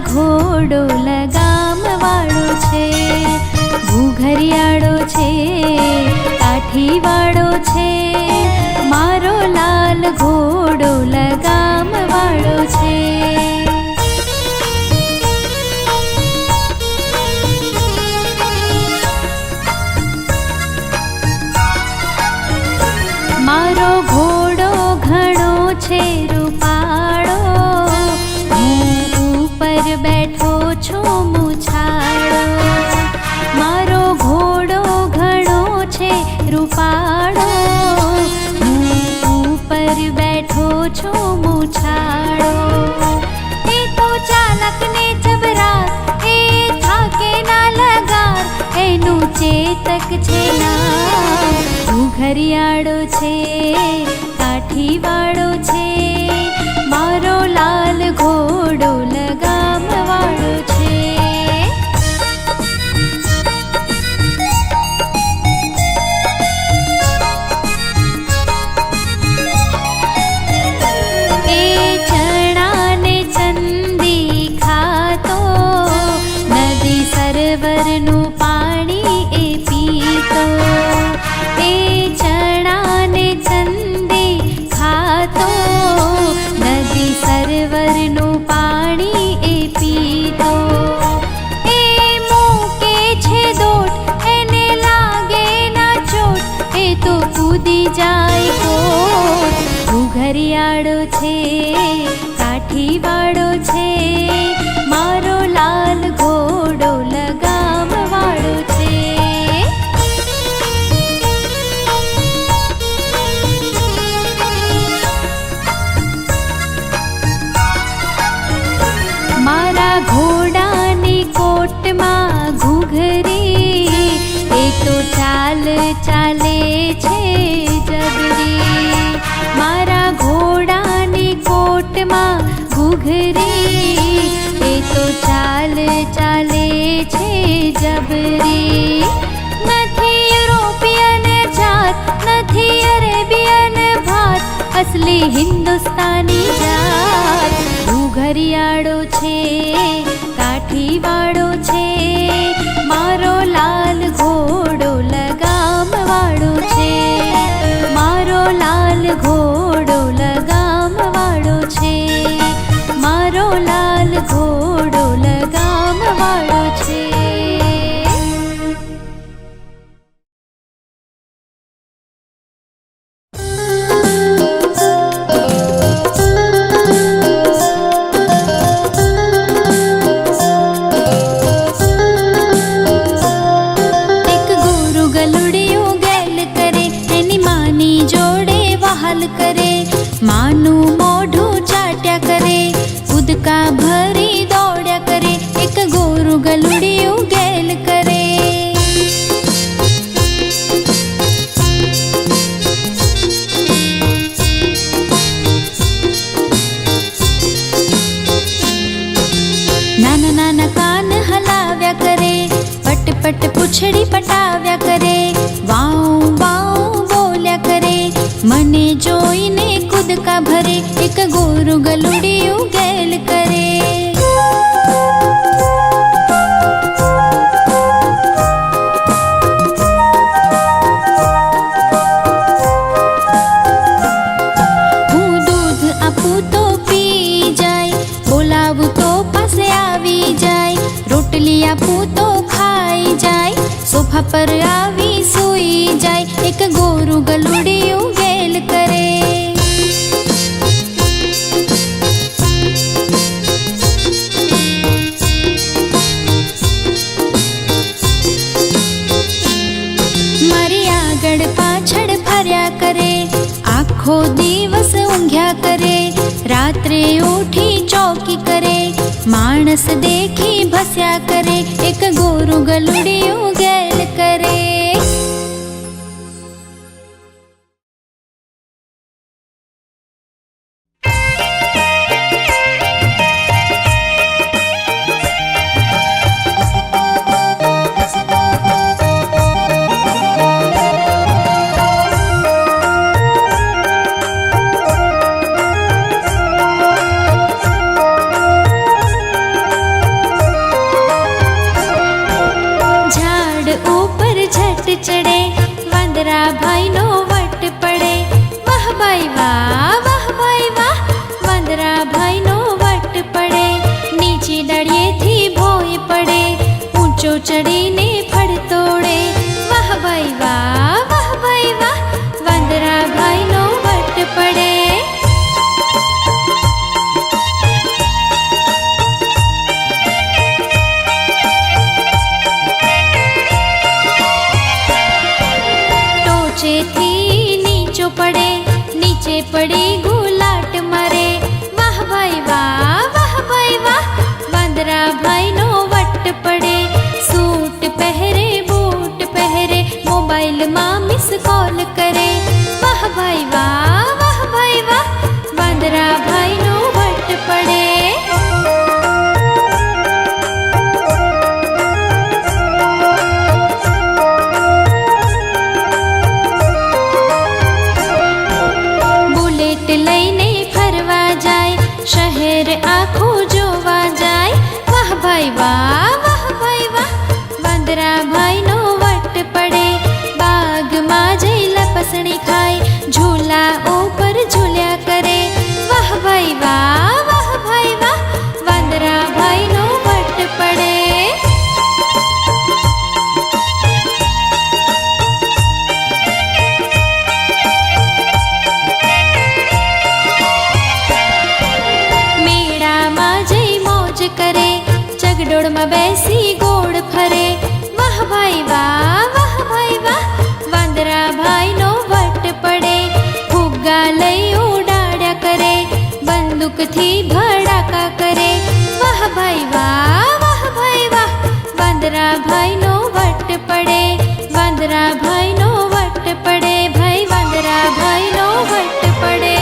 ઘોડો લગામ વાળો છે, ઘૂઘરિયાળો છે, કાઠી વાળો છે, મારો લાલ ઘોડો લગામ વાળો છે. મારો ઘોડો ઘણો છે રૂપાળો, હું ઉપર બેઠો છું મૂછાળો. મારો ઘોડો ઘણો છે રૂપાળો, હું ઉપર બેઠો છું મૂછાળો. એ તો ચાલકને જબરાર, એ થાકે ના લગાર, એનું ચેતક છે ના. ઘૂઘરિયાળો છે, કાઠી વાળો છે, મારો લાલ ઘોડો લગામ વાળો છે. એ ચણાને ચંદી ખાતો, નદી સરોવરનું પાણી એ પીતો. એ ચણાને ચંદી ખાતો, નદી સરોવરનું પાણી એ પીતો. એ મૂકે છે દોટ, એને લાગે ના ચોટ, એ તો કૂદી જાય કોટ. ઘૂઘરિયાળો છે, કાઠી વાળો છે, મારો લાલ ઘોડો લગામ વાળો છે. મારા ઘોડાની કોટમાં ઘૂઘરી, એ તો ચાલ ચાલે છે જબરી. મારા ઘોડાની કોટમાં ઘૂઘરી, એ તો ચાલ ચાલે છે જબરી. નથી યુરોપિયન જાત, નથી અરેબિયન ભાત, અસલી હિન્દુસ્તાની જાત. ઘૂઘરિયાળો છે, કાઠી વાળો છે, મારો લાલ ઘોડો લગામ વાળો છે. મારો લાલ ઘોડો લગામ વાળો છે, મારો લાલ ઘોડો લગામ વાળો છે. કરે, માનું મોઢું ચાટ્યા કરે, કૂદકા ભરી દોડ્યા કરે, એક ગોરું ગલુડિયું ગેલ કરે. નાના નાના કાન હલાવ્યા કરે, પટ પટ પૂંછડી પટાવ્યા કરે, વાઉ વાઉ બોલ્યા કરે, મને જોઈને કૂદકા ભરે, એક ગોરું ગલુડિયું ગેલ કરે. હું દૂધ આપું તો પી જાય, બોલાવું તો પાસે આવી જાય, રોટલી આપું તો ખાઈ જાય, સોફા પર આવી સૂઈ જાય, એક ગોરું ગલુડિયું ગેલ કરે. મારી આગળ પાછળ ફર્યા કરે, આખો દિવસ ઊંઘ્યા કરે, રાત્રે ઉઠી ચોકી કરે, માણસ દેખી ભસ્યા કરે, એક ગોરું ગલુડિયું ગેલ કરે. ઝાડ ઉપર ઝટ ચડે, વાંદરા ભાઈનો વટ પડે. વાહ ભાઈ વાહ, વાહ ભાઈ વાહ, વાંદરા ભાઈનો વટ પડે. નીચે ડાળીએથી ભોંય પડે, ઊંચો ચડીને ફળ તોડે. વાહ ભાઈ વાહ, વાહ ભાઈ વાહ, વાંદરા ભાઈનો વટ પડે. ટોચેથી નીચો પડે, નીચે પડી ગુલાટ મારે. વાહ ભાઈ વાહ, વાહ ભાઈ વાહ, વાંદરા ભાઈનો વટ પડે. સૂટ પહેરે, બૂટ પહેરે, મોબાઈલમાં મિસ કોલ કરે. વાહ ભાઈ વાહ, વાહ ભાઈ વાહ, વાંદરા ભાઈનો વટ પડે. બુલેટ લઈને ફરવા જાય, શહેર આખું જોવા જાય. વાહ ભાઈ વાહ, વાહ ભાઈ વાહ, વાંદરા ભાઈનો વટ પડે. બાગમાં જઈ લપસણી ખાય, ઝૂલા ઉપર ઝૂલ્યા કરે. વાહ ભાઈ વાહ, વાહ ભાઈ વાહ, વાંદરા ભાઈનો વટ પડે. મેળામાં જઈ મોજ કરે, ચગડોળમાં બેસી ગોળ ફરે. વાહ ભાઈ વાહ, વાહ ભાઈ વાહ, વાંદરા ભાઈનો વટ પડે. ફુગ્ગા લઈ ઉડાડ્યા કરે, બંદૂકથી ભડાકા કરે. વાહ ભાઈ વાહ, વાહ ભાઈ વાહ, વાંદરા ભાઈનો વટ પડે. વાંદરા ભાઈનો વટ પડે, ભાઈ વાંદરા ભાઈનો વટ પડે.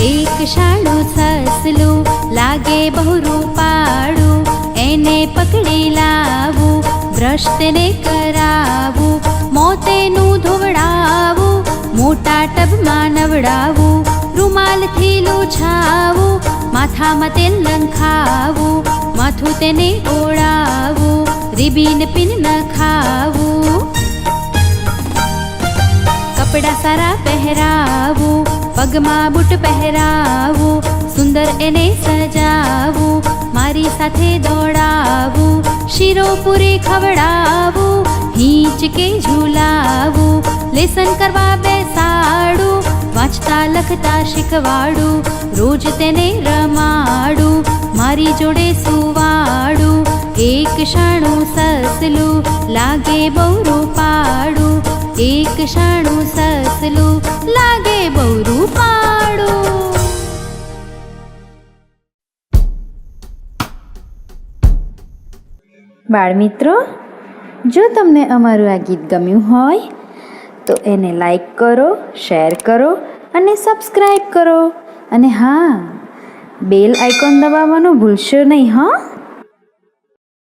એક શાળું સસલું લાગે બહુ રૂપાળું, એને પકડી લાવું, બ્રશ તેને કરાવું, મોતેનું ધોવડાવું, મોટા ટબમાં નવડાવું, રૂમાલથી લૂછાવું, માથામાં તેલ લંખાવું, માથું તેને ઓળાવું, રિબીન પિન નખાવું. કપડાં સારા પહેરાવું, પગમાં બૂટ પહેરાવું, સુંદર એને સજાવું, મારી સાથે દોડાવું, શીરો પૂરી ખવડાવું, હિંચકે ઝૂલાવું, લેસન કરવા બેસાડું, વાંચતા લખતા શીખવાડું, રોજ તેને રમાડું, મારી જોડે સુવાડું. એક શાણું સસલું લાગે બહુ રૂપાળું, એક શાણું સસલું લાગે બહુ રૂપાળું. બાળમિત્રો, જો તમને અમારું આ ગીત ગમ્યું હોય તો એને લાઈક કરો, શેર કરો અને સબસ્ક્રાઈબ કરો. અને હા, બેલ આઇકોન દબાવવાનું ભૂલશો નહીં. હા.